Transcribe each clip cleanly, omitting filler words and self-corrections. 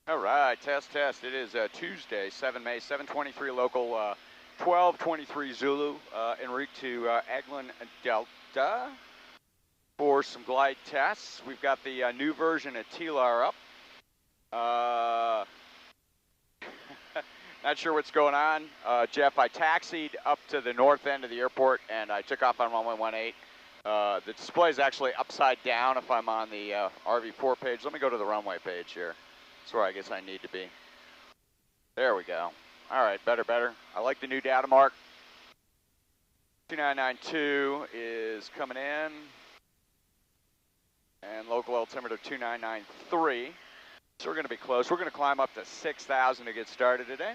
All right, test. It is Tuesday, 7 May, 7:23 local, 12:23 Zulu, en route to Eglin Delta for some glide tests. We've got the new version of TLAR up. Not sure what's going on. Jeff, I taxied up to the north end of the airport and I took off on runway 18. The display is actually upside down if I'm on the RV4 page. Let me go to the runway page here. That's where I guess I need to be. There we go. All right, better. I like the new data mark. 2992 is coming in. And local altimeter 2993. So we're going to be close. We're going to climb up to 6,000 to get started today.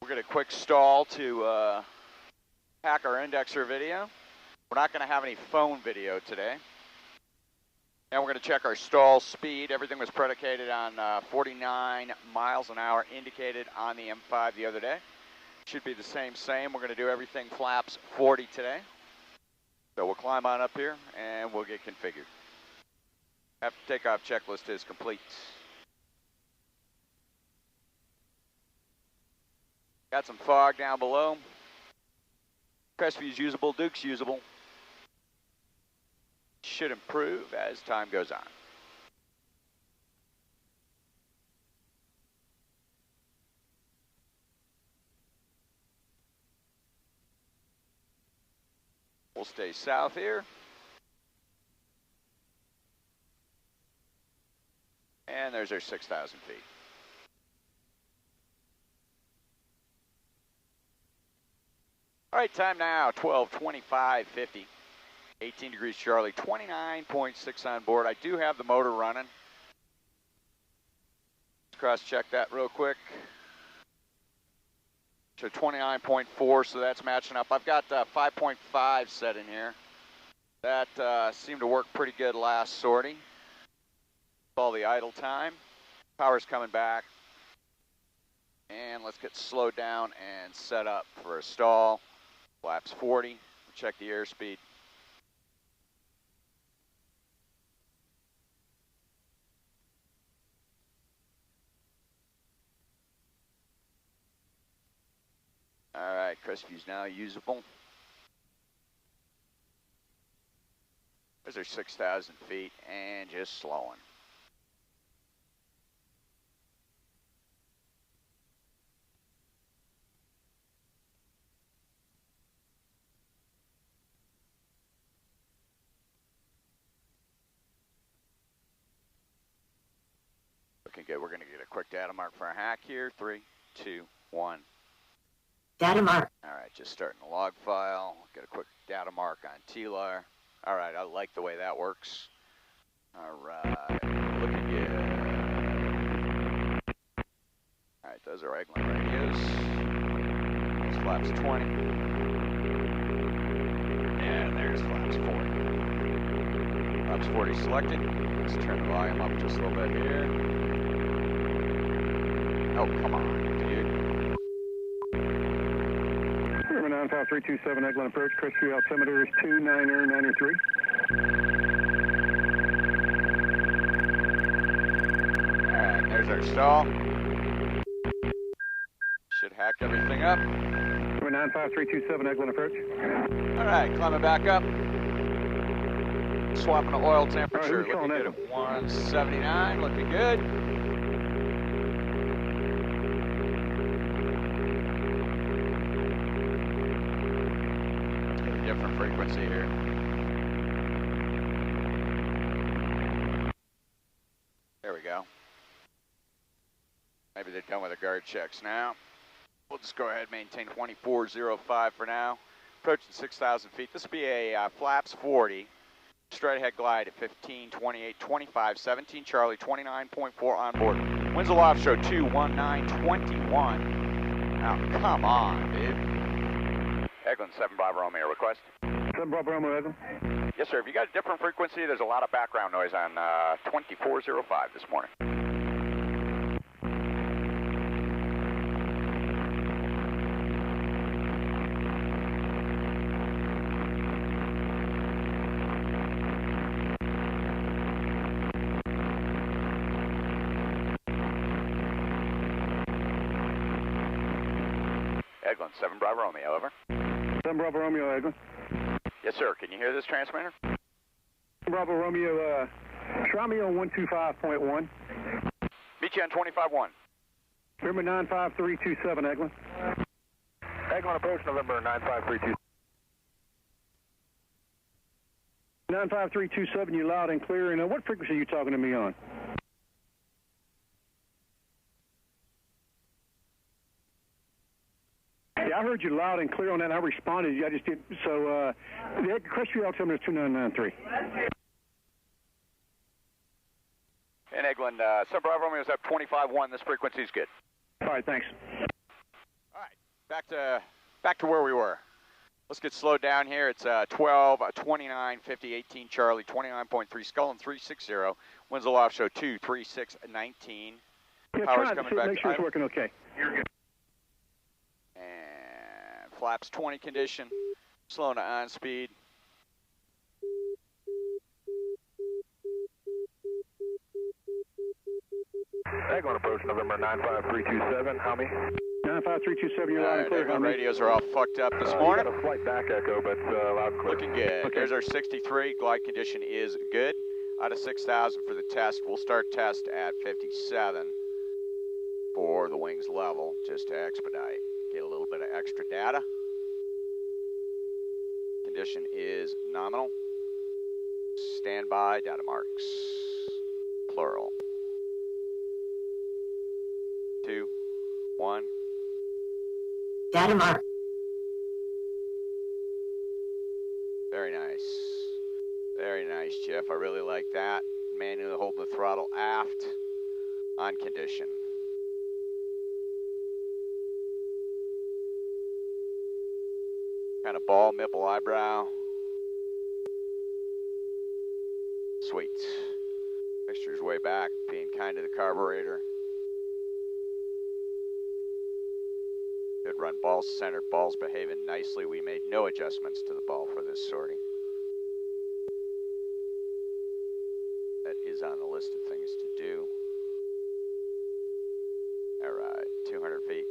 We're going to quick stall to pack our indexer video. We're not going to have any phone video today. And we're going to check our stall speed. Everything was predicated on 49 miles an hour indicated on the M5 the other day. Should be the same. We're going to do everything flaps 40 today. So we'll climb on up here and we'll get configured. After takeoff checklist is complete. Got some fog down below. Crestview's usable, Duke's usable. Should improve as time goes on. We'll stay south here. And there's our 6,000 feet. All right, time now, 12:25:50. 18 degrees Charlie, 29.6 on board. I do have the motor running. Let's cross-check that real quick. So 29.4, so that's matching up. I've got 5.5 set in here. That seemed to work pretty good last sortie. All the idle time. Power's coming back. And let's get slowed down and set up for a stall. Flaps 40. Check the airspeed. All right, Crestview's now usable. There's our 6,000 feet and just slowing. Looking good. We're going to get a quick data mark for our hack here. 3, 2, 1. Data mark. All right, just starting the log file. Get a quick data mark on TLAR. All right, I like the way that works. All right, looking good. All right, those are Eglin radios. There's flaps 20. And there's flaps 40. Flaps 40 selected. Let's turn the volume up just a little bit here. Oh, come on, dude. 95327 Eglin approach, Crestview altimeter is 2993. Alright, there's our stall. Should hack everything up. 95327 Eglin approach. Alright, climbing back up. Swapping the oil temperature. Looking good at 179, looking good. Different frequency here. There we go. Maybe they're done with the guard checks now. We'll just go ahead and maintain 2405 for now. Approaching 6,000 feet. This will be a flaps 40. Straight ahead glide at 15, 28, 25, 17 Charlie, 29.4 on board. Winds aloft show 21921. Now, come on, dude. Eglin 7 Bravo Romeo, request. 7 Bravo Romeo, Eglin. Yes, sir. If you got a different frequency, there's a lot of background noise on 2405 this morning. Eglin, 7 Bravo Romeo, over. 7 Bravo Romeo, Eglin. Yes, sir. Can you hear this transmitter? Bravo Romeo, try me on 125.1. Meet you on 25-1. November 95327, Eglin. Eglin approach, November 95327. 95327, you loud and clear. And what frequency are you talking to me on? Yeah, I heard you loud and clear on that. I responded. I just did. So, the Crestview altimeter is 2993. And Eglin, 7 Bravo Romeo is up 25-1. This frequency is good. All right, thanks. All right, back to where we were. Let's get slowed down here. It's 12, 29, 50, 18 Charlie, 29.3 Skull and 360. Winds aloft show 2, 3, 6, 19. Yeah, Power's try coming to back. make sure it's working okay. You're good. And flaps 20 condition. Slowing to on speed. Eglin approach, November 95327. How many? 95327, you're loud and clear. Eglin radios are all fucked up this morning. You got a slight back echo, but loud and clear. Looking good. Okay. There's our 63. Glide condition is good. Out of 6,000 for the test. We'll start test at 57 for the wings level, just to expedite. Get a little bit of extra data. Condition is nominal. Standby, data marks. Plural. 2, 1. Data mark. Very nice. Very nice, Jeff. I really like that. Manually holding the throttle aft on condition. Kind of ball, nipple, eyebrow. Sweet. Mixture's way back, being kind to the carburetor. Good run, balls centered, balls behaving nicely. We made no adjustments to the ball for this sortie. That is on the list of things to do. All right, 200 feet.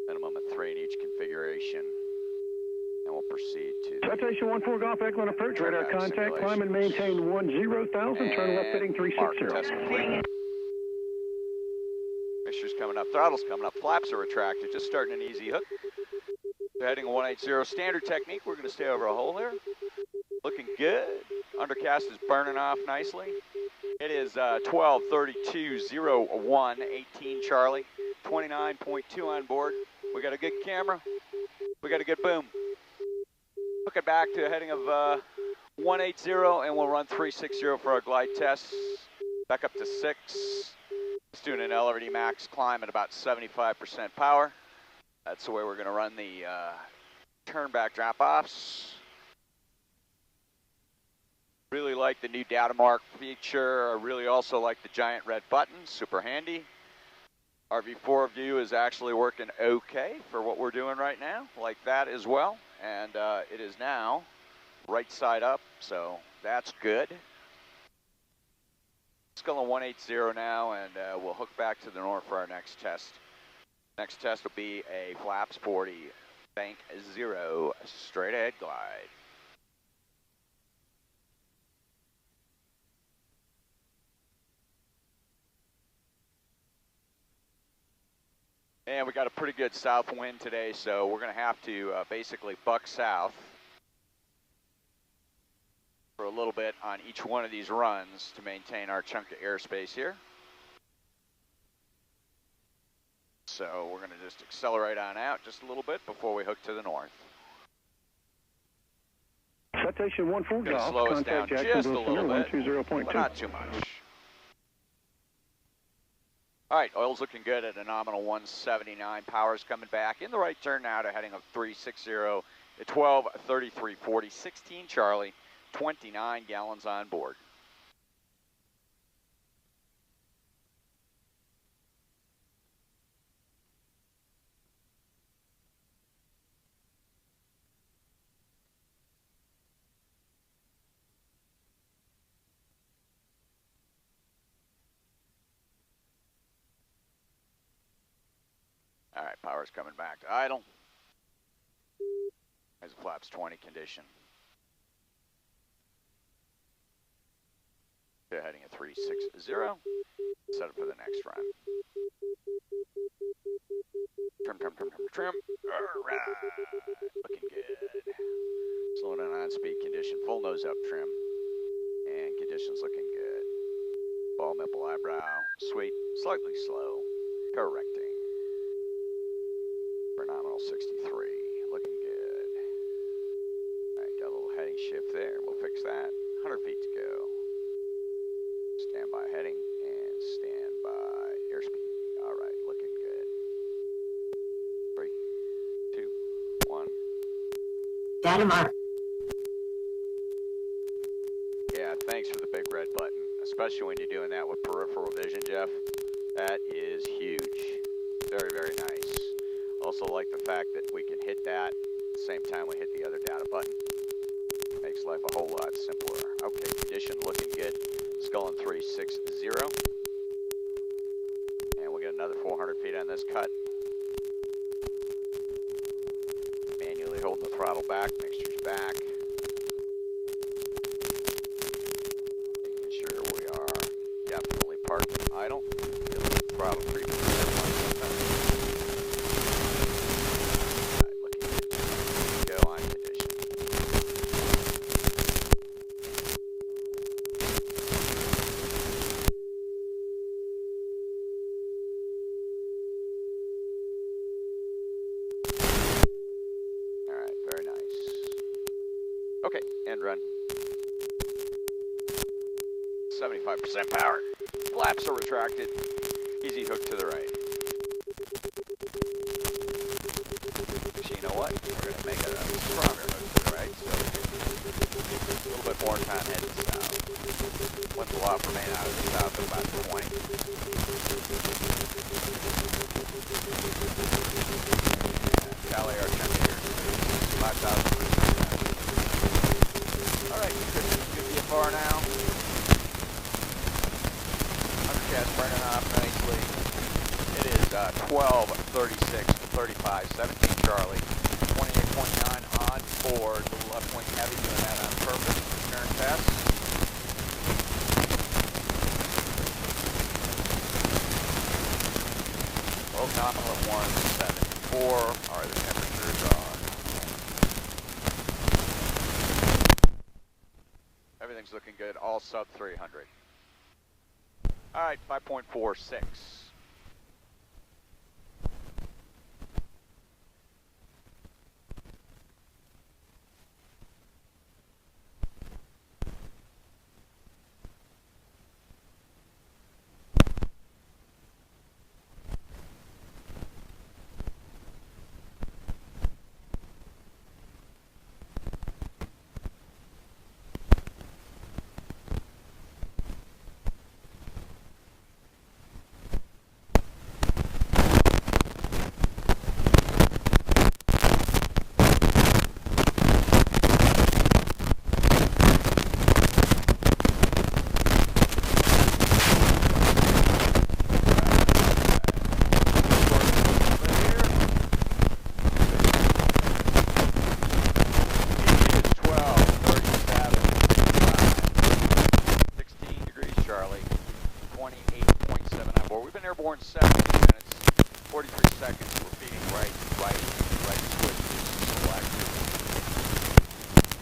Minimum of 3 in each configuration. And we'll proceed to the Citation 14 Golf Eglin approach, radar contact, climb and maintain 10,000, turn left heading mark, 360. test complete. Mixture's coming up, throttle's coming up, flaps are retracted, just starting an easy hook. Heading 180, standard technique, we're gonna stay over a hole here. Looking good. Undercast is burning off nicely. It is 12:32:01, 18 Charlie, 29.2 on board. We got a good camera, we got a good boom. Hook it back to a heading of 180, and we'll run 360 for our glide test. Back up to 6. It's doing an LRD max climb at about 75% power. That's the way we're gonna run the turn back drop-offs. Really like the new data mark feature. I really also like the giant red button, super handy. RV4 view is actually working okay for what we're doing right now, like that as well. And it is now right side up, so that's good. Let's go on 180 now, and we'll hook back to the north for our next test. Next test will be a flaps 40, bank 0, straight ahead glide. And we got a pretty good south wind today, so we're going to have to basically buck south for a little bit on each one of these runs to maintain our chunk of airspace here. So we're going to just accelerate on out just a little bit before we hook to the north. Citation 14 Going to Golf, slow us down contact just a Jacksonville little Center, bit, 120.2. but not too much. All right, oil's looking good at a nominal 179. Power's coming back in the right turn now to heading of 360 at 12:33:40, 16 Charlie, 29 gallons on board. All right, power's coming back to idle. As flaps 20 condition. Okay, heading at 360. Set up for the next run. Trim, trim, trim, trim, trim. All right, looking good. Slowing down on speed condition. Full nose up trim. And conditions looking good. Ball nipple eyebrow. Sweet. Slightly slow. Correcting. For nominal 63. Looking good. All right, got a little heading shift there. We'll fix that. 100 feet to go. Standby heading and standby airspeed. All right, looking good. 3, 2, 1. Data mark. Yeah, thanks for the big red button, especially when you're doing that with peripheral vision, Jeff. That is huge. Very, very nice. Also like the fact that we can hit that at the same time we hit the other data button. Makes life a whole lot simpler. Okay, condition looking good. Skull in 360. And we'll get another 400 feet on this cut. Manually holding the throttle back, mixture's back. Making sure we are definitely parked idle. Throttle creeping. Alright, looking good. Go on condition. Alright, very nice. Okay, end run. 75% power. Flaps are retracted. Easy hook to the right. Actually, you know what? We're going to make it a stronger hook to the right, so a little bit more time heading south. Wind will off remain out of the south at about 20. Tally our temperature. 5,000. Alright, good VFR now. Undercast burning off nicely. It is 12, 36, 35, 17 Charlie, 28.9 on board. A little left wing heavy, doing that on purpose. Turn test. Well, nominal at 174 are the temperatures are. Everything's looking good, all sub 300. All right, 5.46. Airborne 17 minutes, 43 seconds. We're feeding right switch, select.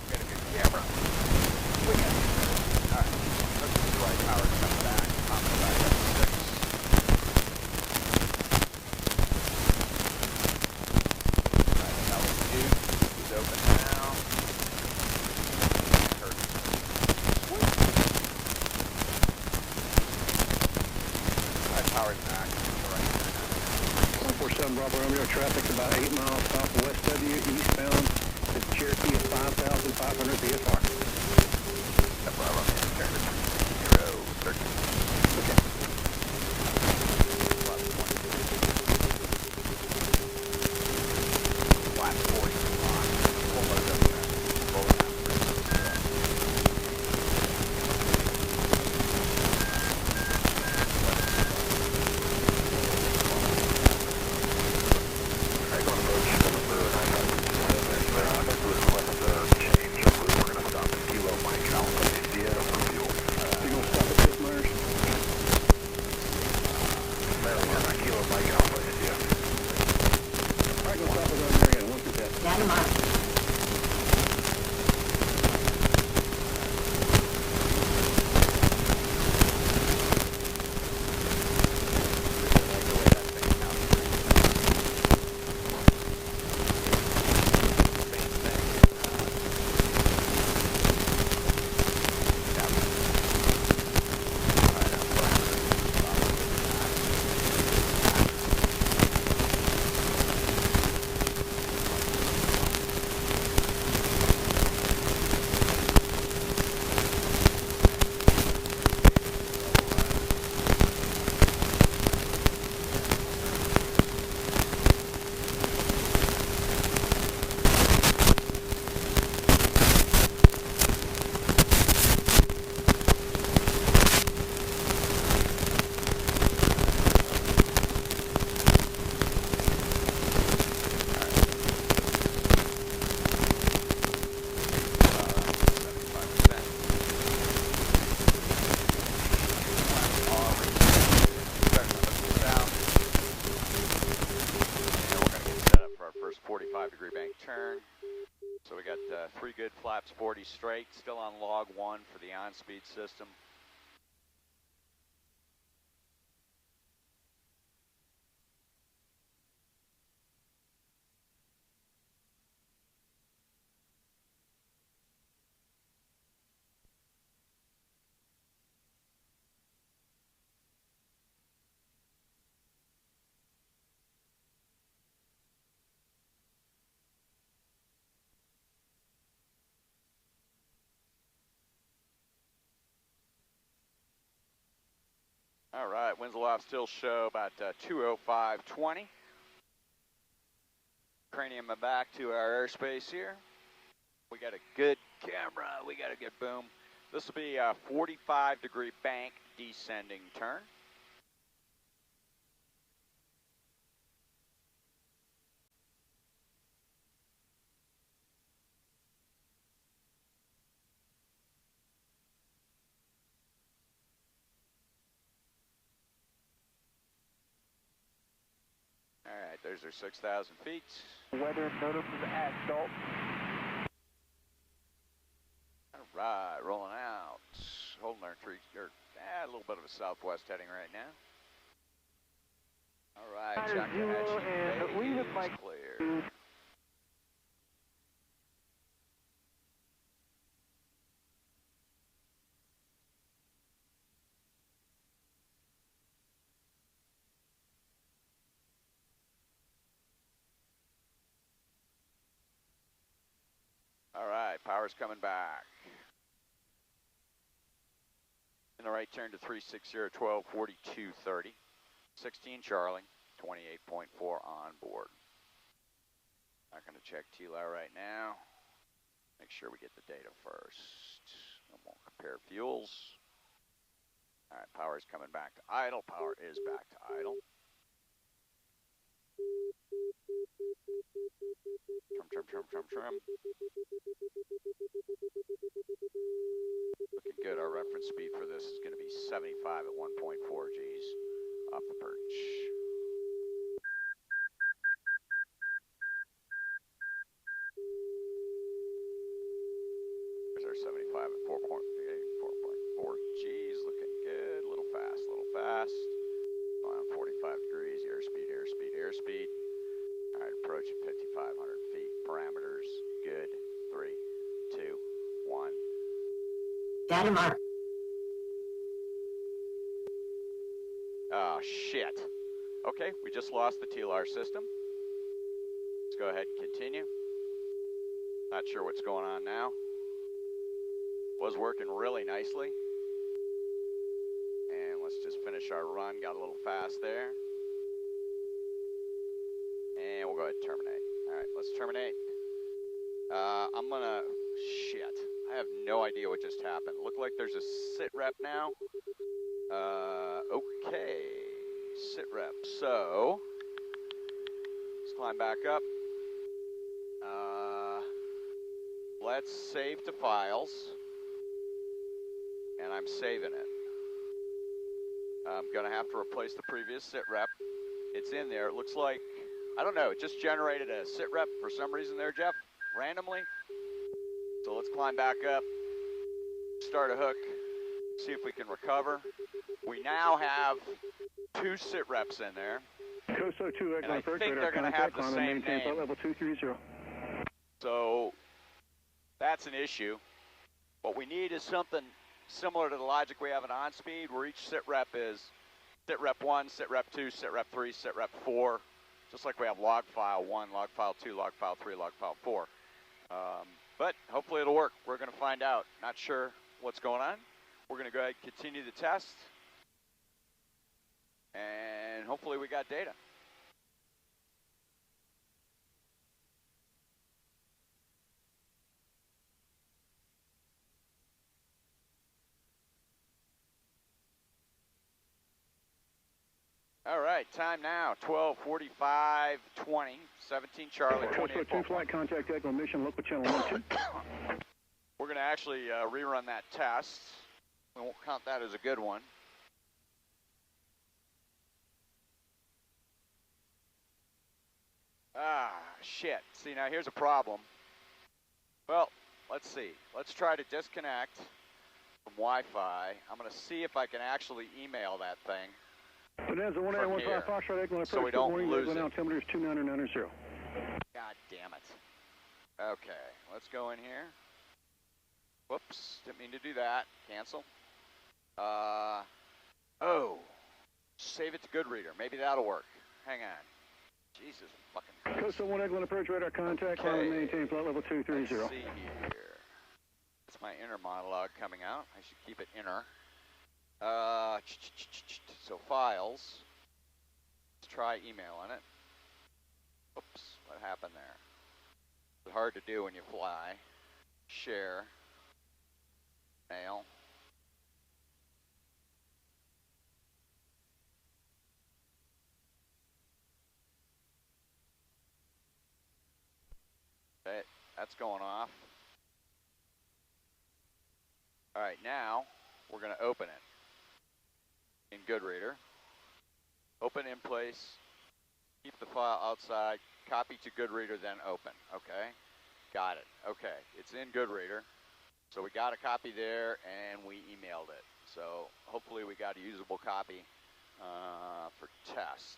Got a good camera. We got it. Alright, let's see why power's coming back. On the side of 6. Alright, altitude is open now. Power's back. 147 Bravo Romeo, traffic about 8 miles south of West W, eastbound at Cherokee at 5,500 VFR. Bravo Romeo, turn to 30. Okay. Flat 40 on. Full load up there. Full down. turn. So we got 3 good flaps, 40 straight, still on log 1 for the on-speed system. All right, winds aloft still show about 205.20. Cranium and back to our airspace here. We got a good camera, we got a good boom. This will be a 45-degree bank descending turn. All right, there's our 6,000 feet. Weather notice is at Dalton. All right, rolling out. Holding our tree, a little bit of a southwest heading right now. All right, Chattahoochee Bay is clear. All right, power's coming back. In the right turn to 360, 12, 42, 30. 16 Charlie, 28.4 on board. Not going to check TLAR right now. Make sure we get the data first. Then we'll compare fuels. All right, power is coming back to idle. Power is back to idle. Trim. Looking good. Our reference speed for this is going to be 75 at 1.4 Gs off the perch. There's our 75 at 4.4 Gs. Looking good. A little fast. Around 45 degrees. Airspeed. All right, approaching 5,500 feet. Parameters, good. 3, 2, 1. Data mark. Oh, shit. Okay, we just lost the TLR system. Let's go ahead and continue. Not sure what's going on now. Was working really nicely. And let's just finish our run. Got a little fast there. And we'll go ahead and terminate. All right, let's terminate. I'm gonna, shit. I have no idea what just happened. Looked like there's a sit rep now. Okay, sit rep. So, let's climb back up. Let's save to files. And I'm saving it. I'm gonna have to replace the previous sit rep. It's in there. It looks like, I don't know, it just generated a sit rep for some reason there, Jeff, randomly. So let's climb back up, start a hook, see if we can recover. We now have 2 sit reps in there. COSO 2, and I think they're going to have the same name. Level 230. So that's an issue. What we need is something similar to the logic we have in on-speed, where each sit rep is sit rep 1, sit rep 2, sit rep 3, sit rep 4, just like we have log file 1, log file 2, log file 3, log file 4. But hopefully it'll work. We're going to find out. Not sure what's going on. We're going to go ahead and continue the test. And hopefully we got data. All right, time now, 12:45:20, 17 Charlie, 28. 2 flight contact Echo mission, local channel 12. We're going to actually rerun that test. We won't count that as a good one. Ah, shit. See, now here's a problem. Well, let's see. Let's try to disconnect from Wi-Fi. I'm going to see if I can actually email that thing. Bonanza From 1815 here, Foxtrot, Eglin so we approach. don't Good morning, lose Eglin it. altimeter is 29990. God damn it. Okay, let's go in here. Whoops, didn't mean to do that. Cancel. Oh, save it to Goodreader. Maybe that'll work. Hang on. Jesus fucking Christ. Coastal 1 Eglin approach, radar contact, Okay. climb and maintain flight level 230. Let's see here. That's my inner monologue coming out. I should keep it inner. So files. Let's try emailing it. Oops, what happened there? It's hard to do when you fly. Share. Mail. Okay, that's going off. All right, now we're going to open it in Goodreader. Open in place. Keep the file outside. Copy to Goodreader, then open. Okay, got it. Okay, it's in Goodreader. So we got a copy there, and we emailed it. So hopefully we got a usable copy for test.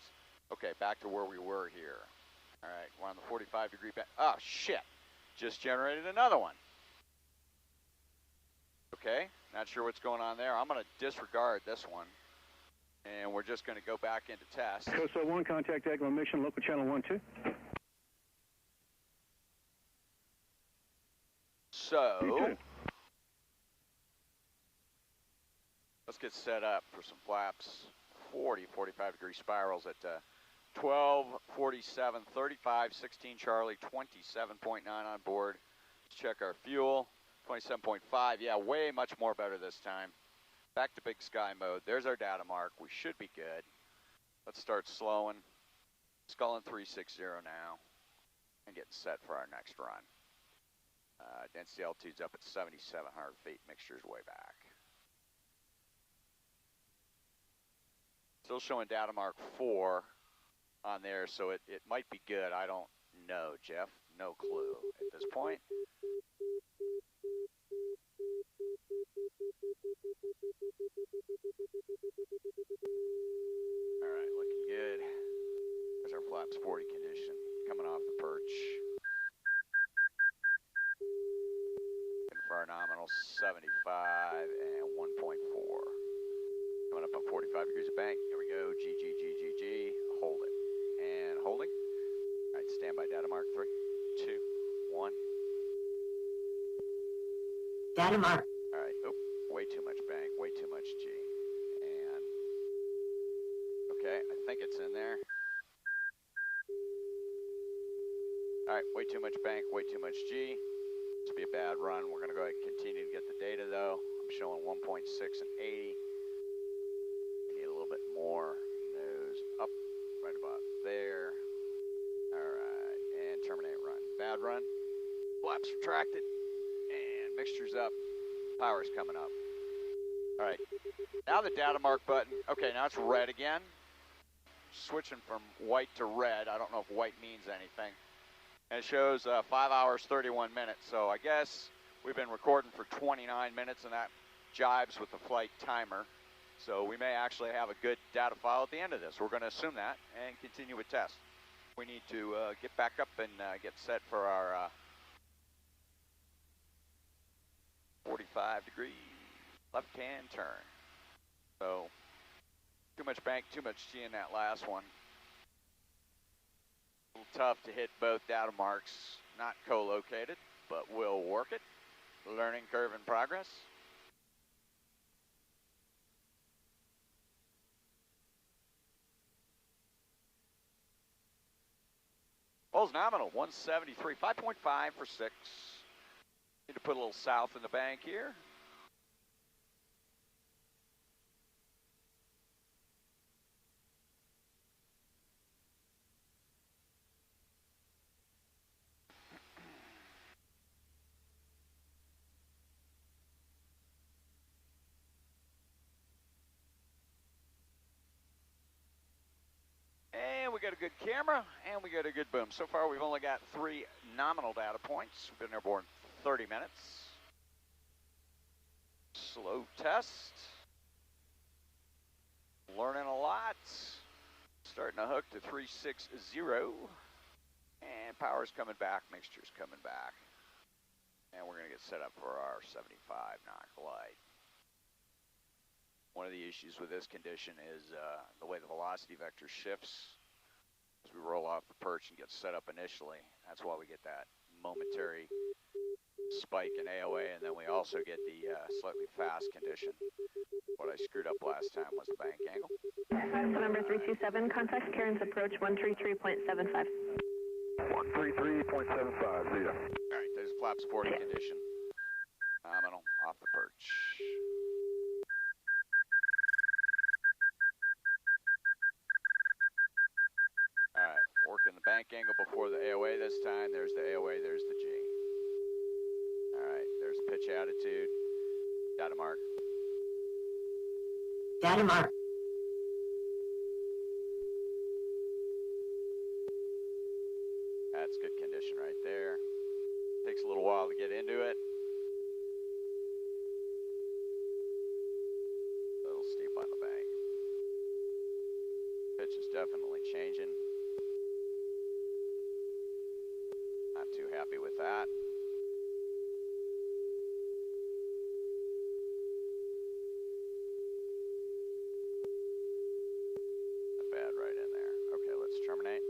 Okay, back to where we were here. All right, we're on the 45-degree bend. Oh, shit. Just generated another one. Okay, not sure what's going on there. I'm going to disregard this one, and we're just going to go back into test. Coastal 1, contact Eglin mission, local channel 12. So, let's get set up for some flaps. 45-degree spirals at 12, 47, 35, 16 Charlie, 27.9 on board. Let's check our fuel. 27.5, yeah, way much more better this time. Back to big sky mode. There's our data mark. We should be good. Let's start slowing. Sculling 360 now. And getting set for our next run. Density altitude's up at 7,700 feet. Mixture's way back. Still showing data mark 4 on there, so it might be good. I don't know, Jeff. No clue at this point. All right, looking good. There's our flaps 40 condition coming off the perch. Looking for our nominal 75 and 1.4. Coming up on 45 degrees of bank. Here we go. G. Hold it. And holding. All right, standby data mark 3, 2, 1. Data mark. All right. Oh, way too much bank. Way too much G. And okay, I think it's in there. All right, way too much bank, way too much G. This will be a bad run. We're going to go ahead and continue to get the data, though. I'm showing 1.6 and 80. We need a little bit more. Nose up, right about there. All right, and terminate run. Bad run. Flaps retracted, and mixture's up. Power's coming up. All right, now the data mark button. Okay, now it's red again. Switching from white to red. I don't know if white means anything. And it shows 5 hours, 31 minutes. So I guess we've been recording for 29 minutes, and that jibes with the flight timer. So we may actually have a good data file at the end of this. We're going to assume that and continue with test. We need to get back up and get set for our 45-degree left-hand turn. So too much bank, too much G in that last one. A little tough to hit both data marks, not co-located, but we'll work it. Learning curve in progress. Ball's nominal, 173, 5.5 for 6. Need to put a little south in the bank here. we got a good camera, and we got a good boom. So far, we've only got 3 nominal data points. We've been airborne 30 minutes. Slow test. Learning a lot. Starting to hook to 360. And power's coming back, mixture's coming back. And we're gonna get set up for our 75 knot glide. One of the issues with this condition is the way the velocity vector shifts as we roll off the perch and get set up initially. That's why we get that momentary spike in AOA, and then we also get the slightly fast condition. What I screwed up last time was the bank angle. Number 327, contact Karen's approach 133.75. 133.75, Zeta. All right, there's flap sporting condition. Nominal, off the perch. All right, working the bank angle before the AOA this time. There's the AOA, there's the G. All right, there's pitch attitude. Data mark. Data mark. That's good condition right there. Takes a little while to get into it. A little steep on the bank. Pitch is definitely changing. Not too happy with that. Not bad right in there. Okay, let's terminate.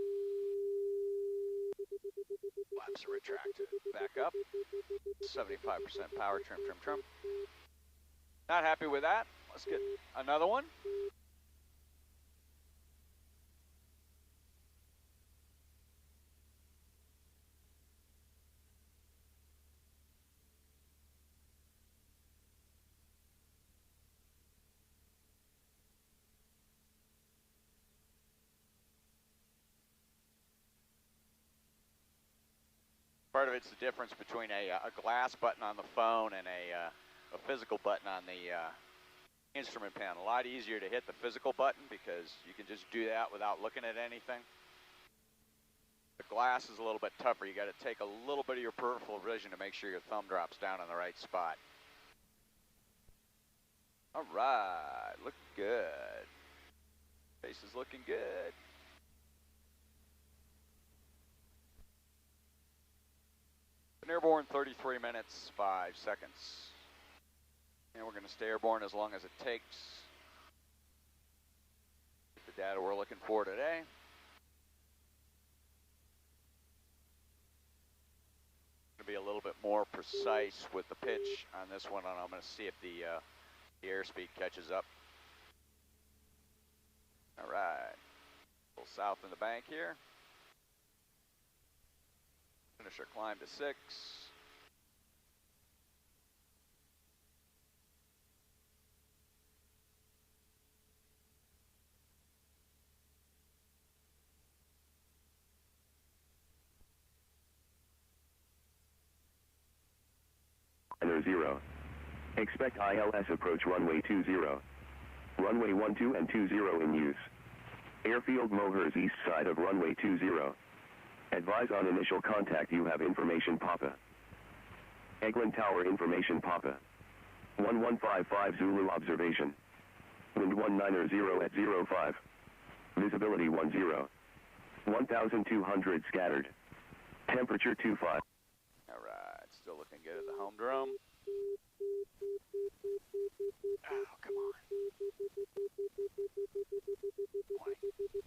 Flaps are retracted. Back up. 75% power, trim, trim, trim. Not happy with that. Let's get another one. Part of it's the difference between a glass button on the phone and a physical button on the instrument panel. A lot easier to hit the physical button because you can just do that without looking at anything. The glass is a little bit tougher. You got to take a little bit of your peripheral vision to make sure your thumb drops down in the right spot. All right, look good. Face is looking good. Been airborne 33 minutes, 5 seconds. And we're going to stay airborne as long as it takes. Get the data we're looking for today. Going to be a little bit more precise with the pitch on this one, and I'm going to see if the airspeed catches up. All right, a little south in the bank here. Finish our climb to 6. Niner 0. Expect ILS approach runway 20. Runway 12 and 20 in use. Airfield Mohers east side of runway 20. Advise on initial contact you have information Papa. Eglin Tower information Papa. 1155 Zulu observation. Wind 190 at 05. Visibility 10. 1200 scattered. Temperature 25. Alright, still looking good at the home drone. Oh, come on. 20.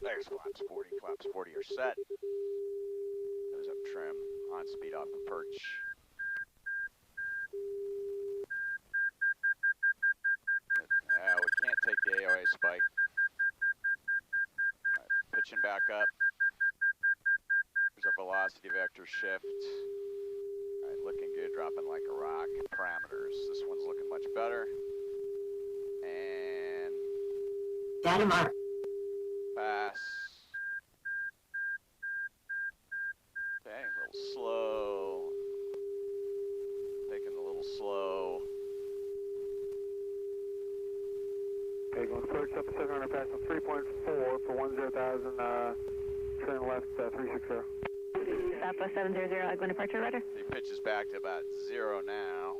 There's flaps 40, flaps 40 are set. Goes up trim, on speed off the perch. Yeah, we can't take the AOA spike. Right, pitching back up. There's our velocity vector shift. All right, looking good, dropping like a rock. Parameters, this one's looking much better. And Data mark. pass. Okay, a little slow. Taking a little slow. Okay, going approach up to 700, passing 3.4 for 10,000, turn left 360. Southwest 700, Agua departure, rudder. He pitches back to about 0 now.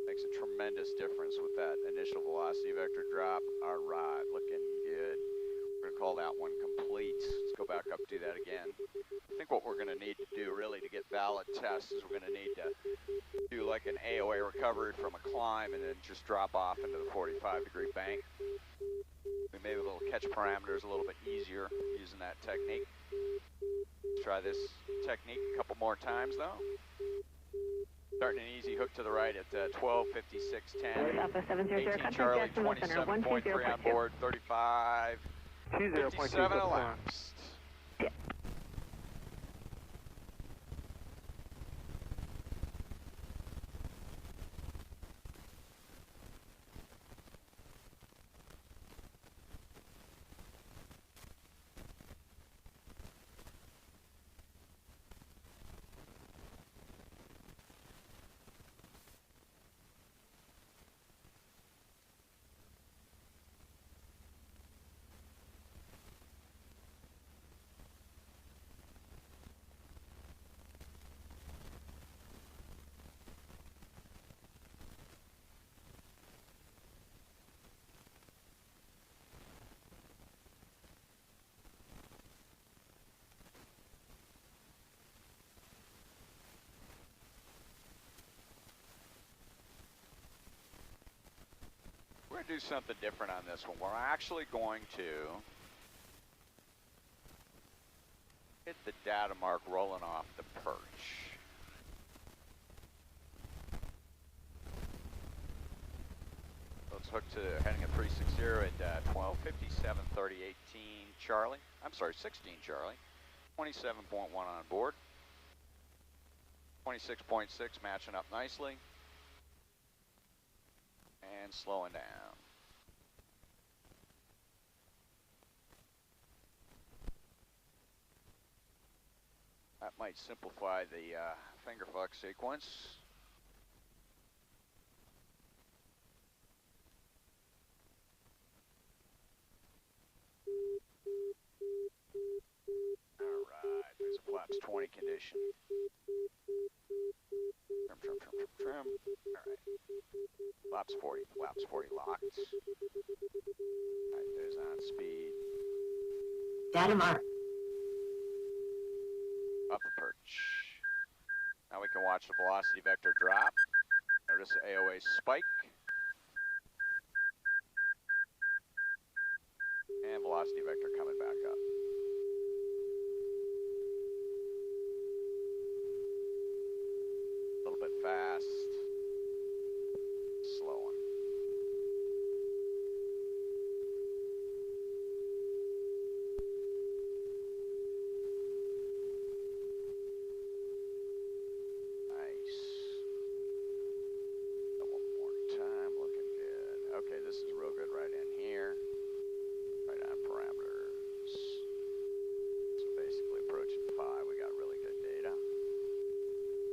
Makes a tremendous difference with that initial velocity vector drop. All right, looking good. We're gonna call that one complete. Let's go back up, do that again. I think what we're gonna need to do really to get valid tests is we're gonna need to do like an AOA recovery from a climb and then just drop off into the 45-degree bank. We may be able to catch parameters a little bit easier using that technique. Let's try this technique a couple more times though. Starting an easy hook to the right at 12:56:10. Southwest 700, 18 contact Charlie, decimal center, 27.3 on board, 35, 57 elapsed. We're going to do something different on this one. We're actually going to hit the data mark rolling off the perch. Let's hook to heading at 360 at 12:57:30:18 Charlie. I'm sorry, 16 Charlie. 27.1 on board. 26.6 matching up nicely. And slowing down. That might simplify the finger fuck sequence. All right, there's a flaps 20 condition. Trim. All right. Flaps 40 locked. All right, there's on speed. Data mark. Up the perch. Now we can watch the velocity vector drop. Notice the AOA spike. And velocity vector coming back up. A little bit fast. Slowing. Nice. One more time, looking good. Okay, this is real good right in here. Right on parameters. So basically approaching 5, we got really good data.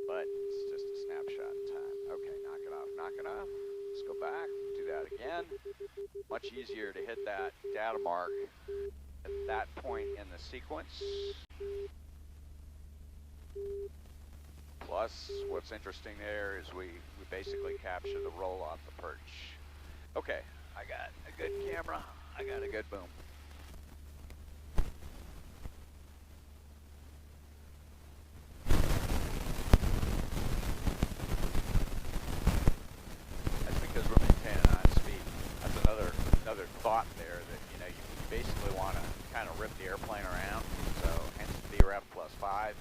But it's just a snapshot in time. Okay, knock it off, knock it off. Let's go back, do that again. Much easier to hit that data mark at that point in the sequence. Plus, what's interesting there is we basically capture the roll off the perch. Okay, I got a good camera, I got a good boom. That's because we're maintaining on speed. That's another thought there that, you know, you basically want to kind of rip the airplane around. So hence VREF +5.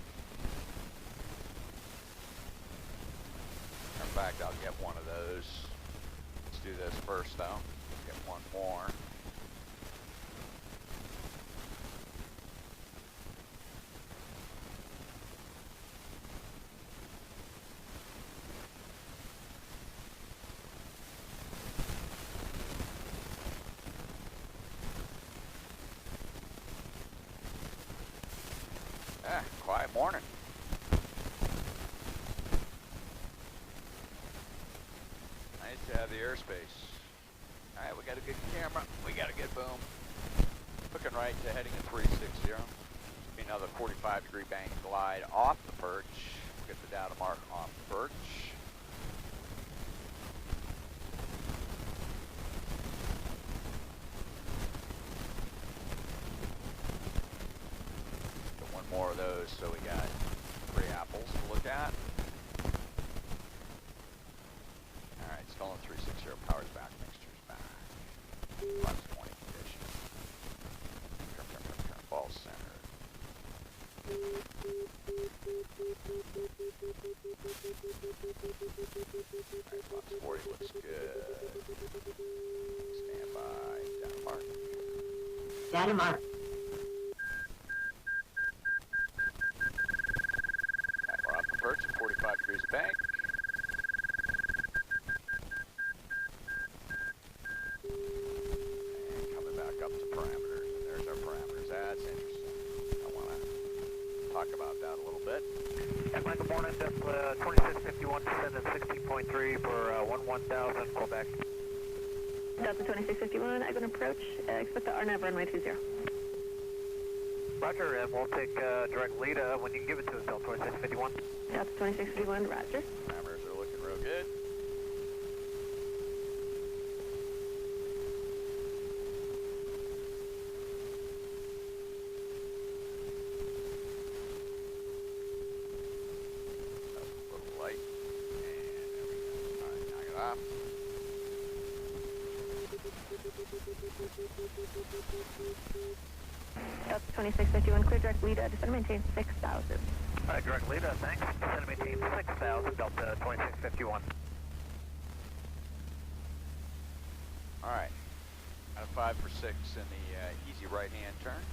In fact, I'll get one of those. Let's do this first though. Get one more. Quiet morning. Nice to have the airspace. Alright, we got a good camera. We got a good boom. Looking right to heading at 360. Be another 45-degree bank glide off the perch. Get the data mark off the perch. Get one more of those, so we got 3 apples to look at. Alright, Stolen 360, powers back, mixtures back. Plus 20 condition. Turn, ball centered. Alright, box 40 looks good. Stand by, data mark. Data mark. Alright, we're off the perch at 45 degrees of bank. And coming back up to parameters, and there's our parameters. That's interesting. I want to talk about that a little bit. Good morning, Delta 2651 descendant 16.3 for 1000, Quebec. Delta 2651, I'm going to approach. Expect the RNAV runway 20. Roger, and we'll take direct lead when you can give it to us, Delta 2651. Delta 2651, roger. Parameters are looking real good. A little light. And there we go. Alright, knock it off. Delta 2651, clear direct lead, descend and maintain 6,000. Alright, direct lead, thanks. Descend and maintain 6000, Delta 2651. Alright. Out of 5 for 6 in the easy right-hand turn.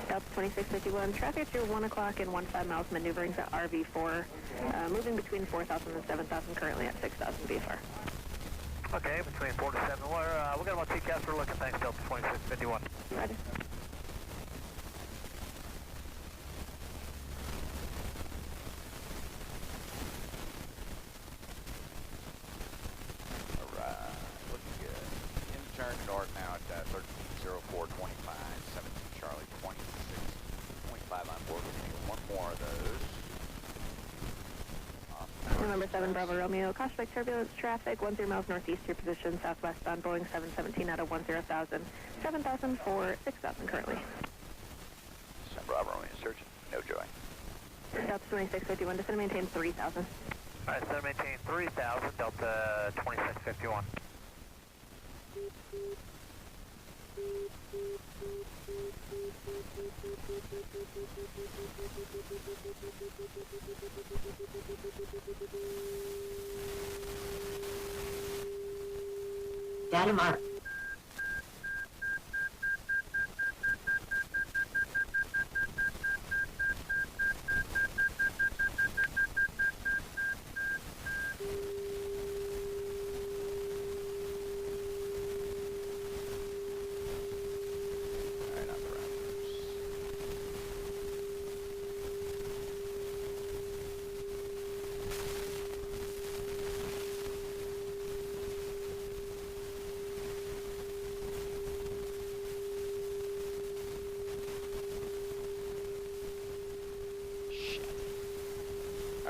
Delta 2651, traffic at your 1 o'clock and 15 miles, maneuverings at RV4, moving between 4,000 and 7,000, currently at 6,000 BFR. Okay, between 4 to 7. We're going to TCAS we're looking. Thanks, Delta 2651. Roger. Alright, looking good. In turn north now at 130425, 17 Charlie, 26.5 on board. We're going to get one more of those. Number 7 Bravo Romeo, caution turbulence traffic, 10 miles northeast your position, southwest on Boeing 717 out of 10,000, 7,000 for 6,000 currently. 7 Bravo Romeo searching, no joy. Delta 2651, descend and maintain 3,000. Alright, descend and maintain 3000, Delta 2651. Data mark. Alright, on parameters.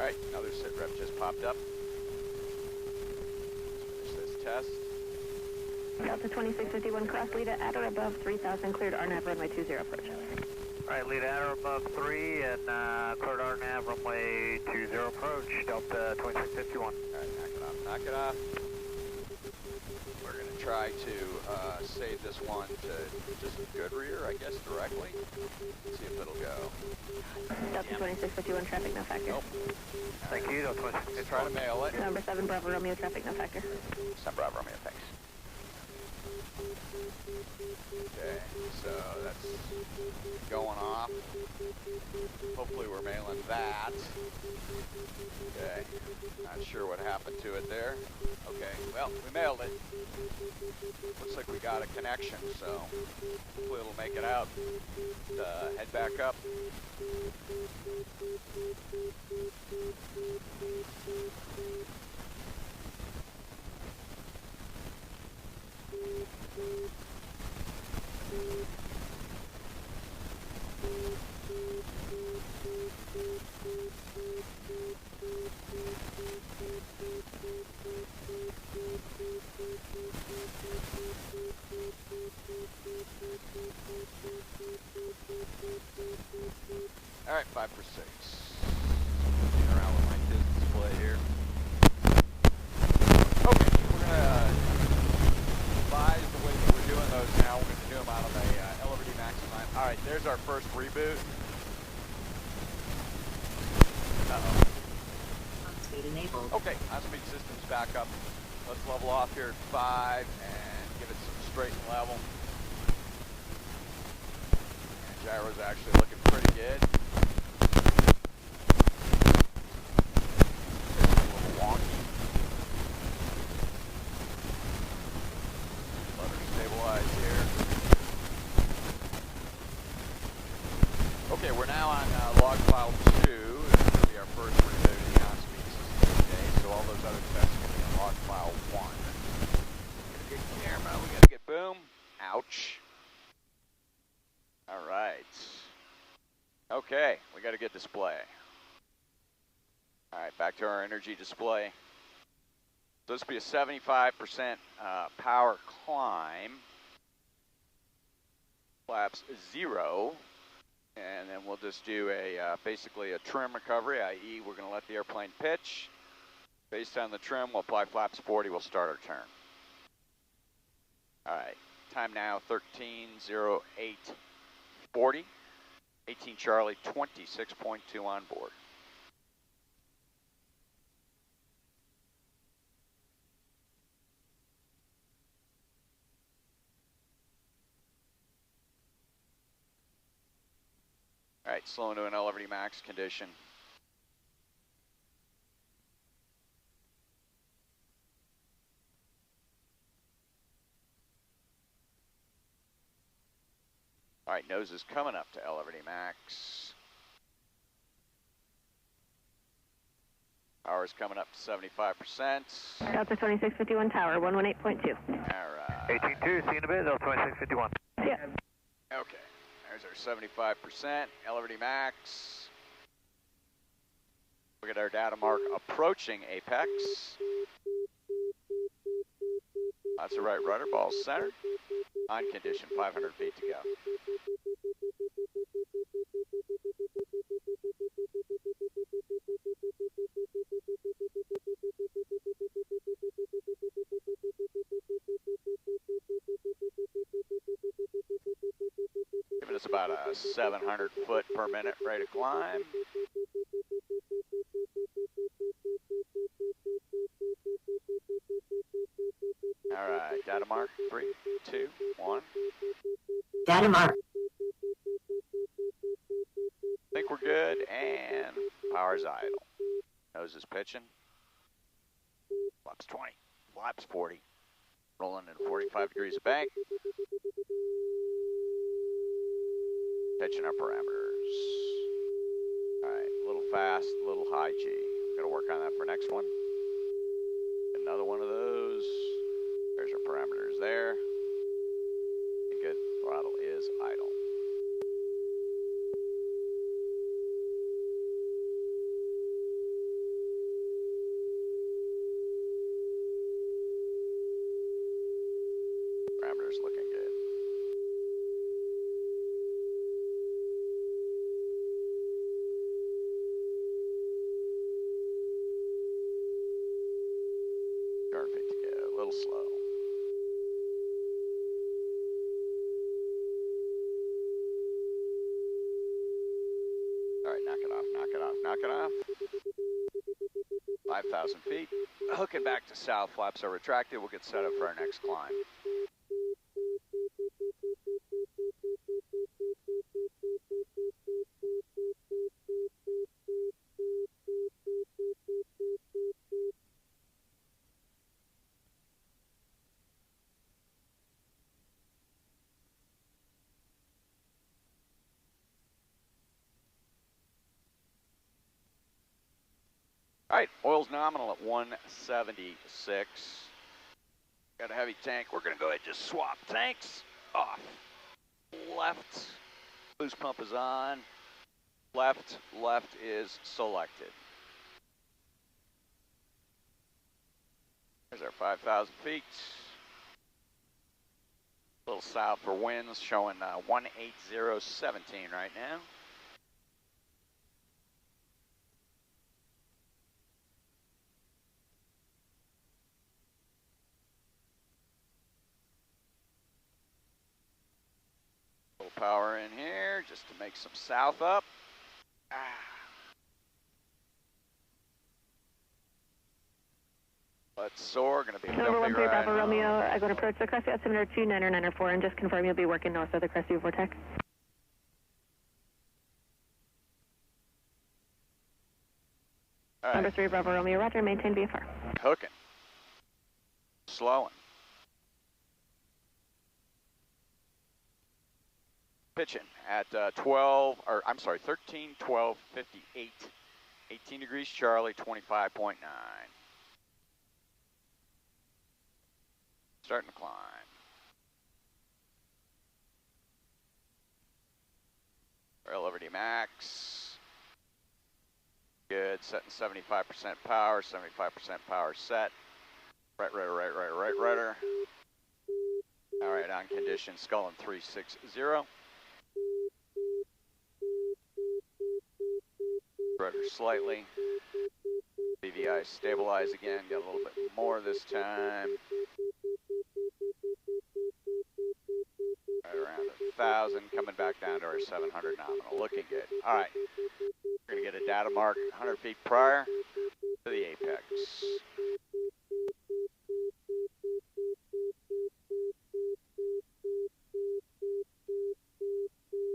Alright, another sit rep just popped up. Let's finish this test. Delta 2651, cross Lita at or above 3000, cleared RNAV runway 20 approach. Alright, lead at or above 3 and cleared RNAV runway 20 approach, Delta 2651. Alright, knock it off. We're going to try to save this one to just good rear, I guess, directly. See if it'll go. Delta 2651, traffic no factor. Nope. Thank you, Delta Let's try to 2651. mail it. Number 7, Bravo Romeo, traffic no factor. 7 Bravo Romeo, thanks. Okay, so that's going off. Hopefully we're mailing that. Okay, not sure what happened to it there. Okay, well, we mailed it. Looks like we got a connection, so hopefully it'll make it out. Head back up. All right, 5 for 6. Looking around with my display here. Okay, we're gonna advise the way that we're doing those now. We're gonna do them out of a LRD max time. All right, there's our first reboot. Uh-oh. On-speed enabled. Okay, on-speed system's back up. Let's level off here at 5 and give it some straight and level. And gyro's actually looking pretty good. It's a little wonky. Let her stabilize here. Okay, we're now on log file 2. That's going to be our first reboot of the on-speed system today. So all those other tests are going to be on log file 1. Gotta get camera. We got to get boom. Ouch. All right. Okay, we got to get display. All right, back to our energy display. So this will be a 75% power climb. Flaps 0. And then we'll just do a basically a trim recovery, i.e. we're going to let the airplane pitch. Based on the trim, we'll apply flaps 40, we'll start our turn. All right, time now 13:08:40. 18 Charlie, 26.2 on board. All right, slow into an LRD max condition. All right, nose is coming up to LRD max. Power's coming up to 75%. Delta 2651, tower 118.2. All right. 18-2, see you in a bit, Delta 2651. Yeah. Okay, there's our 75%, LRD max. Look at our data mark approaching apex. That's the right rudder, ball center. On condition, 500 feet to go. Giving us about a 700 foot per minute rate of climb. All right, data mark, 3, 2, 1. Data mark. Think we're good, and power's idle. Nose is pitching. Flaps 20, flaps 40. Rolling in 45 degrees of bank. Pitching our parameters. All right, a little fast, a little high G. Got to work on that for next one. Another one of those. There's our parameters there. And good, throttle is idle. little slow. All right, knock it off, knock it off, knock it off. 5,000 feet. Hooking back to south, flaps are retracted. We'll get set up for our next climb. All right, oil's nominal at 176. Got a heavy tank. We're going to go ahead and just swap tanks off. Left, boost pump is on. Left is selected. There's our 5,000 feet. A little south for winds, showing 18017 right now. Little power in here just to make some south up. Let's soar, going to be a Number bumpy 13 ride Bravo home. Romeo, I'm going to approach the Crestview altimeter 2994 and just confirm you'll be working north of the Crestview vortex. All right. Number 3 Bravo Romeo, roger, maintain VFR. Hooking. Slowing. Pitching at 13, 12, 58. 18 degrees Charlie, 25.9. Starting to climb. Rail over to max. Good, setting 75% power, 75% power set. Right rudder. All right, on condition, sculling 360. Rudder slightly. BVI stabilize again, got a little bit more this time. Right around 1,000, coming back down to our 700 nominal, looking good. All right, we're gonna get a data mark 100 feet prior to the apex.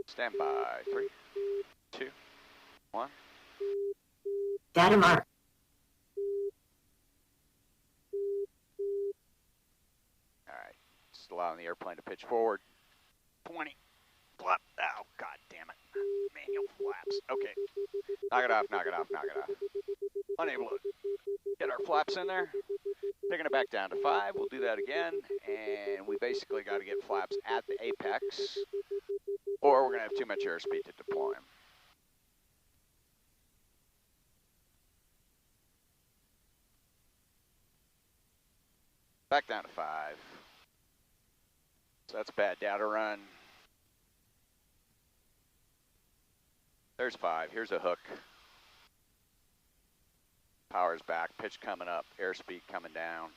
Stand by, 3, 2, 1. Data mark. All right, just allowing the airplane to pitch forward. 20, flap, oh, god damn it. Manual flaps, okay. Knock it off, knock it off, knock it off. Unable to get our flaps in there. Taking it back down to 5, we'll do that again. And we basically got to get flaps at the apex, or we're gonna have too much airspeed to deploy them. Back down to 5. So that's bad data run. There's 5, here's a hook. Power's back, pitch coming up, airspeed coming down.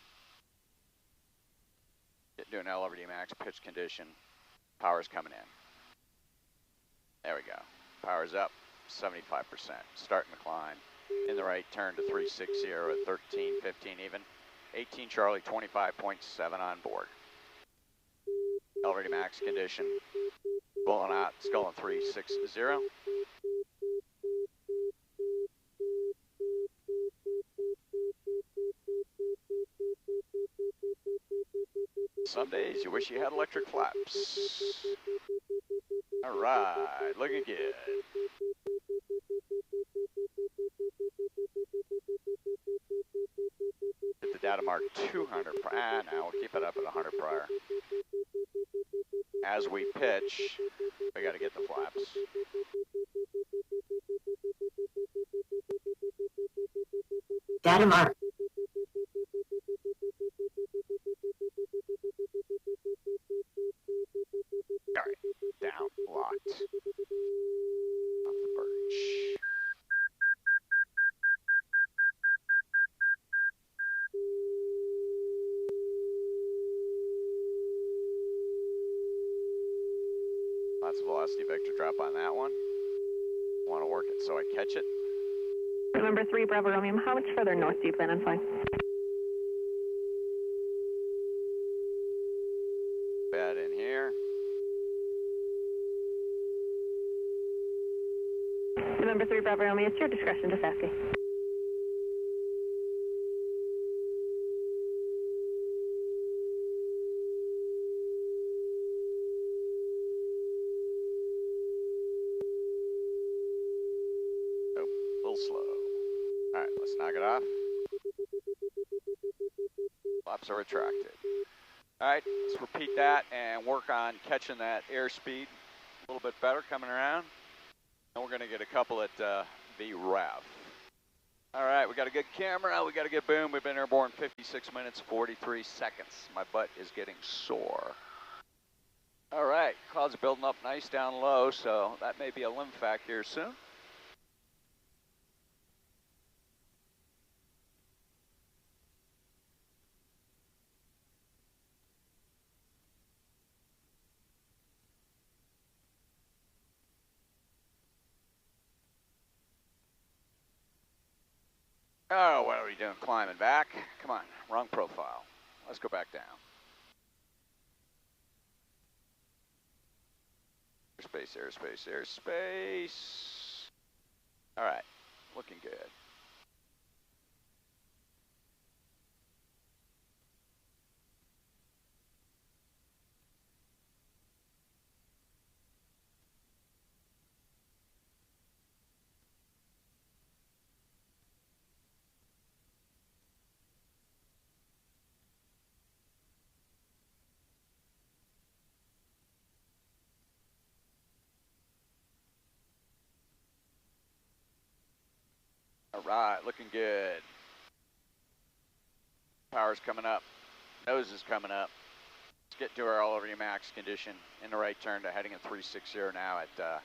Doing L over D max, pitch condition, power's coming in. There we go, power's up, 75%, starting to climb. In the right, turn to 360 at 13, 15 even. 18 Charlie, 25.7 on board. L over D max condition, blowing out, sculling 360. Some days you wish you had electric flaps. All right, looking good. Hit the data mark 200. Now we'll keep it up at 100 prior. As we pitch, we got to get the flaps. Data mark. All right, down, locked. Off the perch. Lots of velocity vector drop on that one. Want to work it so I catch it. November 3, Bravo Romeo, how much further north do you plan on flying? Bed in here. November 3, Bravo Romeo, it's your discretion, just asking. Oh, a little slow. All right, let's knock it off. Flaps are retracted. All right, let's repeat that and work on catching that airspeed a little bit better coming around. And we're going to get a couple at VREF. All right, we got a good camera, we got a good boom. We've been airborne 56 minutes, 43 seconds. My butt is getting sore. All right, clouds are building up nice down low, so that may be a limb fact here soon. Oh, what are we doing climbing back? Come on, wrong profile. Let's go back down. Airspace, airspace, airspace. All right, looking good. All right, looking good. Power's coming up. Nose is coming up. Let's get to our all over your max condition in the right turn to heading at 360 now at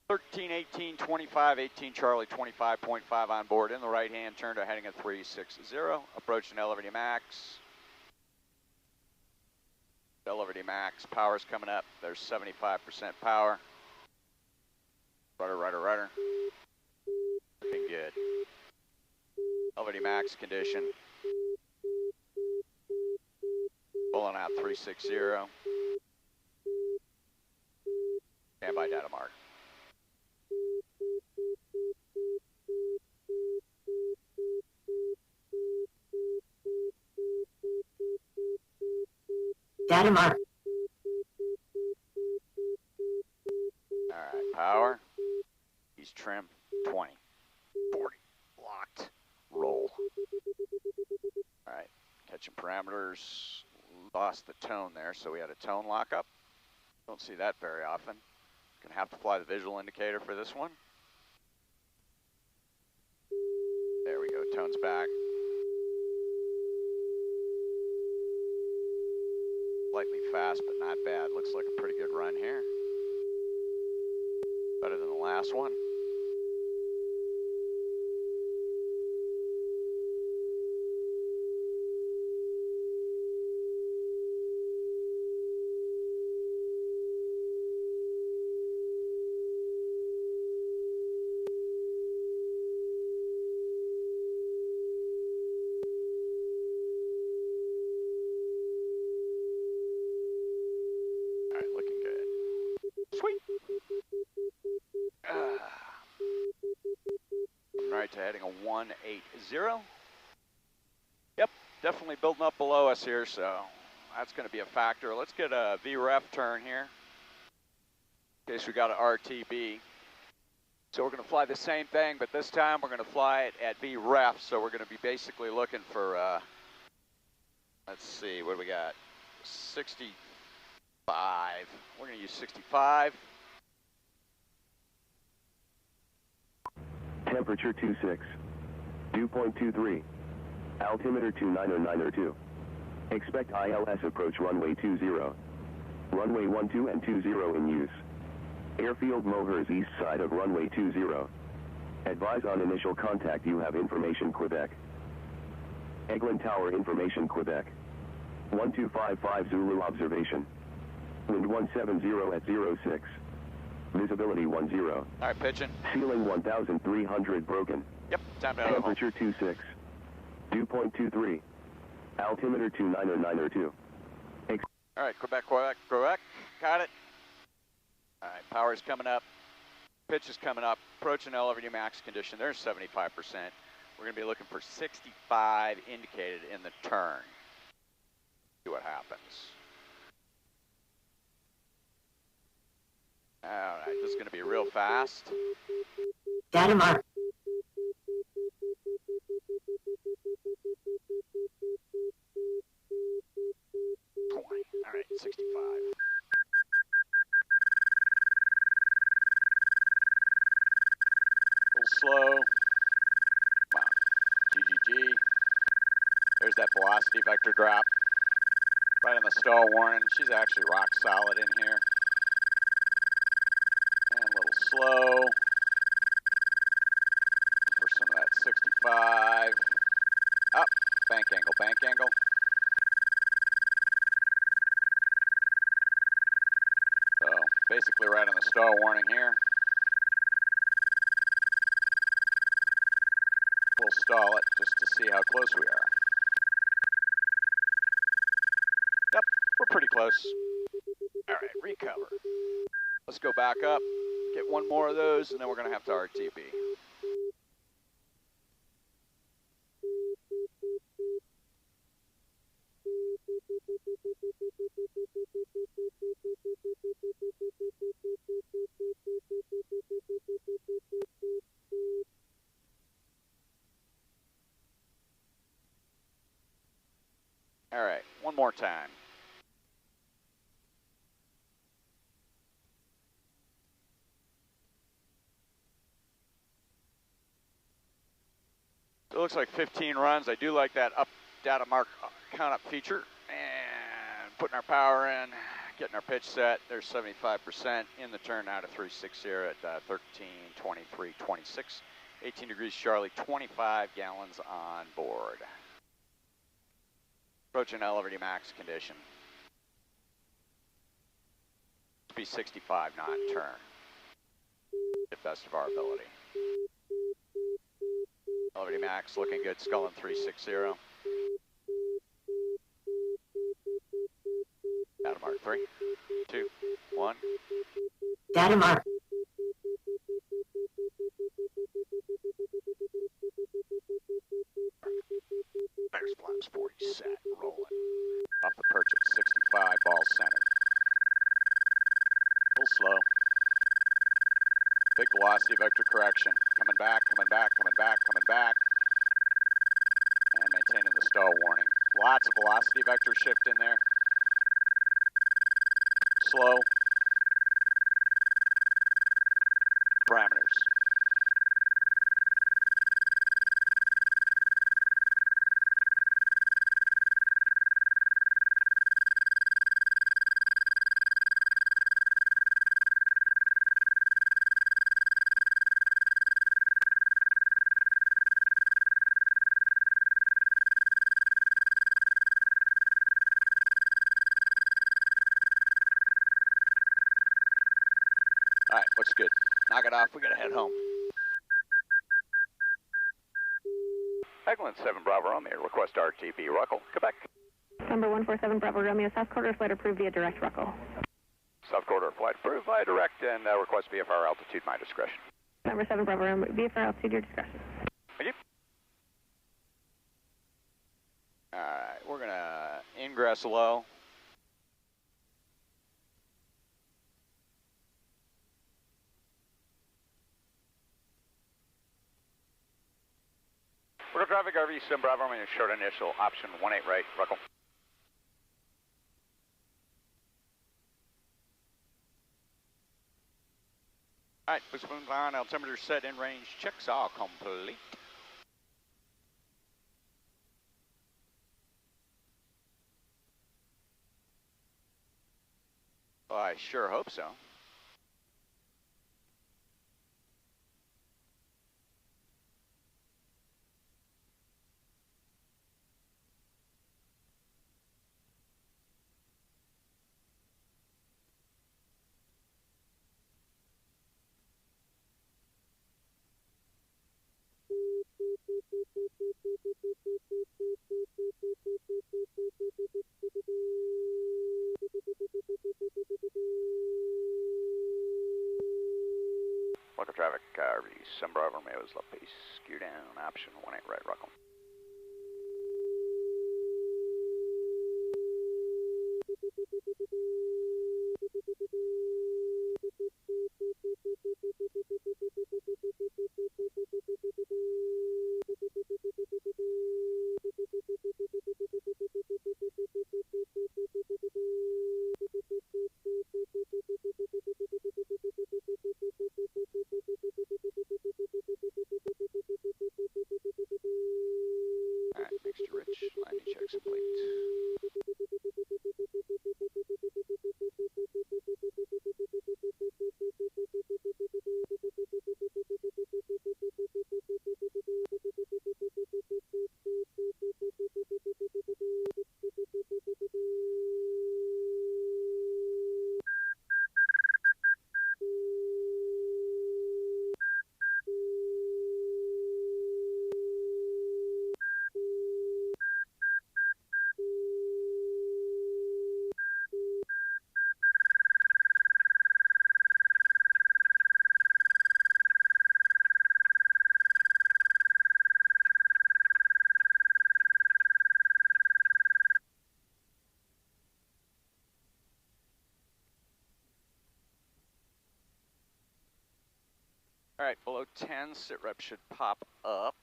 13, 18, 25, 18 Charlie, 25.5 on board. In the right hand turn to heading at 360. Approaching elevator max. Elevator max. Power's coming up. There's 75% power. Rudder, rudder, rudder. Looking good. Elevator max condition. Pulling out 360. Standby data mark. Data mark. All right, power. He's trim. 20, 40, locked, roll. All right, catching parameters. Lost the tone there, so we had a tone lockup. Don't see that very often. Gonna have to fly the visual indicator for this one. There we go, tone's back. Slightly fast, but not bad. Looks like a pretty good run here. Better than the last one. Sweet. Right to heading a 180. Yep, definitely building up below us here, so that's going to be a factor. Let's get a VREF turn here, in case we got an RTB. So we're going to fly the same thing, but this time we're going to fly it at VREF, so we're going to be basically looking for, let's see, what do we got? 65. We're going to use 65. Temperature 26. Dew point 23. Altimeter 29092. Expect ILS approach runway 20. Runway 12 and 20 in use. Airfield Mohers east side of runway 20. Advise on initial contact you have information Quebec. Eglin Tower information Quebec. 1255 Zulu observation. Wind 170 at 06. Visibility 10. All right, pitching. Ceiling 1,300 broken. Yep, time to go home. Temperature 26. Dew point 23. Altimeter 29092. All right, Quebec. Got it. All right, power's coming up. Pitch is coming up. Approaching elevator max condition. There's 75%. We're going to be looking for 65 indicated in the turn. See what happens. All right, this is going to be real fast. Data mark. All right, 65. A little slow. Come on. GGG. There's that velocity vector drop. Right on the stall warning. She's actually rock solid in here. And a little slow. For some of that 65. Up. Bank angle, bank angle. So basically right on the stall warning here. We'll stall it just to see how close we are. Yep, we're pretty close. All right, recover. Let's go back up, get one more of those, and then we're going to have to RTB. All right, one more time. So it looks like 15 runs. I do like that up data mark count up feature. And putting our power in, getting our pitch set. There's 75% in the turn now to 360 at 13, 23, 26. 18 degrees Charlie, 25 gallons on board. Approaching elevator max condition. Be 65 knot turn. To best of our ability. Elevator max looking good, sculling 360. Data mark 3, 2, 1. Data mark. There's flaps 40 set, rolling. Off the perch at 65, ball centered. A little slow. Big velocity vector correction. Coming back, coming back, coming back, coming back. And maintaining the stall warning. Lots of velocity vector shift in there. Slow. Parameters. All right, looks good. Knock it off. We gotta head home. Eglin 7 Bravo Romeo, request RTB Ruckle, Quebec. Number 147 Bravo Romeo, South Corridor flight approved via direct Ruckle. South Corridor flight approved via direct and request VFR altitude, my discretion. Number 7 Bravo Romeo, VFR altitude, your discretion. Thank you. All right, we're gonna ingress low. We're going to traffic RV Sim Bravo, I'm going to short initial, option 18 right, Ruckle. All right, push boom on, altimeter set, in range, checks all complete. Well, I sure hope so. Local traffic, RV, Sun Bravo, Romeo is left base, gear down, option 18 right, rock 'em. Alright, next to Rich, landing checks complete. Alright, below 10, sit rep should pop up.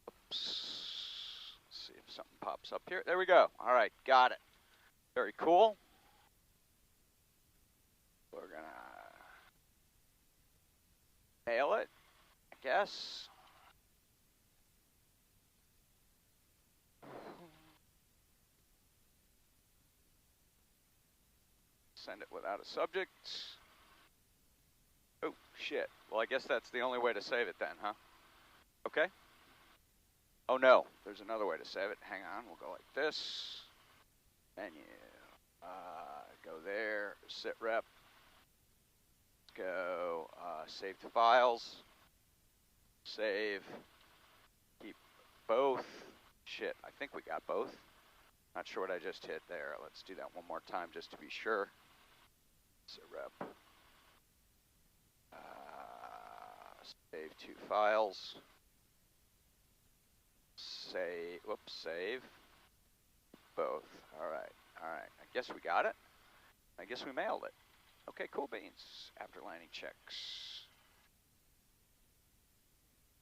Oops. Let's see if something pops up here. There we go. Alright, got it. Very cool. We're gonna mail it, I guess. Send it without a subject. Oh, shit. Well, I guess that's the only way to save it then, huh? Okay. Oh, no. There's another way to save it. Hang on. We'll go like this. Menu. Go there. Sit rep. Go. Save to files. Save. Keep both. Shit. I think we got both. Not sure what I just hit there. Let's do that one more time just to be sure. Sit rep. Save two files. Save, whoops, save. Both. Alright, alright. I guess we got it. I guess we mailed it. Okay, cool beans. After landing checks.